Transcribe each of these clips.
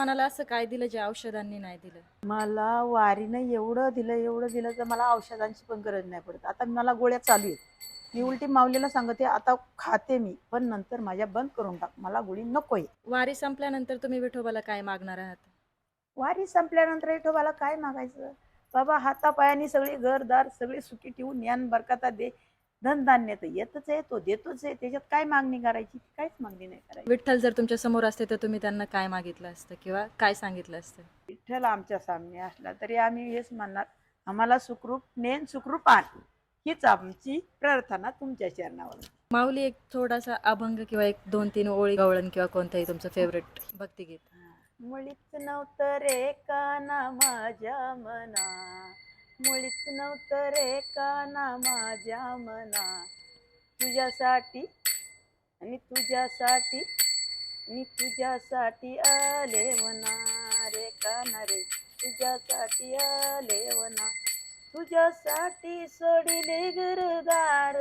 मनाला असं काय दिलं जे औषधांनी नाही दिलं? मला वारीनं एवढं दिलं तर मला औषधांची पण गरज नाही पडत. आता मला गोळ्या चालू आहेत. मी उलटी माऊलीला सांगते आता खाते मी, पण नंतर माझ्या बंद करून टाक. मला गोळी नकोय. वारी संपल्यानंतर तुम्ही विठोबाला काय मागणार आहात? वारी संपल्यानंतर विठोबाला काय मागायचं? बाबा हातापायानी सगळी घरदार सगळी सुखी ठेवून ज्ञान बरकता दे. धनधान्य तर येतच आहे, तो देतोच आहे. त्याच्यात काय मागणी करायची? काहीच मागणी नाही करायची. विठ्ठल जर तुमच्या समोर असते तर तुम्ही त्यांना काय मागितलं असतं किंवा काय सांगितलं असतं? विठ्ठल आमच्या सामने असला तरी आम्ही हेच म्हणणार, आम्हाला सुखरूप नेन सुखरूप आण. हीच आमची प्रार्थना तुमच्या चरणावर. माऊली एक थोडासा अभंग किंवा एक 2-3 ओळी गवळण किंवा कोणतंही तुमचं फेवरेट भक्तिगीत. मुळीच नव्हतं रे काना माझ्या मना, मुळीच नव्हतं रे काना माझ्या मना, तुझ्यासाठी आणि तुझ्यासाठी आणि तुझ्यासाठी आले वना रे काना रे, तुझ्यासाठी आले वना, तुझ्यासाठी सोडिले घरदार,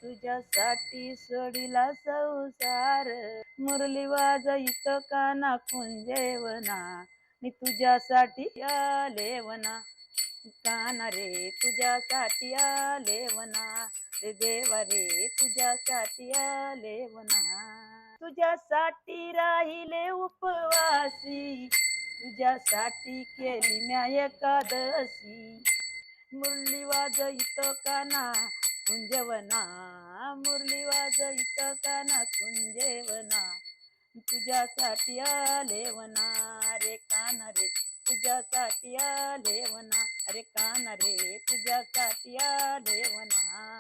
तुझ्यासाठी सोडिला संसार, मुरली वाजईत काना कुंजेवना, मी तुझ्यासाठी आले वना, काना रे तुझ्यासाठी आले वना, रे देवा रे तुझ्यासाठी आले वना, तुझ्यासाठी राहिले उपवासी, तुझ्यासाठी केली म्या एकादशी, मुरली वाजईत काना कुंजवना, मुरली वाजईत काना कुंजवना, तुझ्यासाठी आले वना रे काना रे, तुझ्यासाठी आले वना, अरे काना रे तुझ्यासाठी आले वना.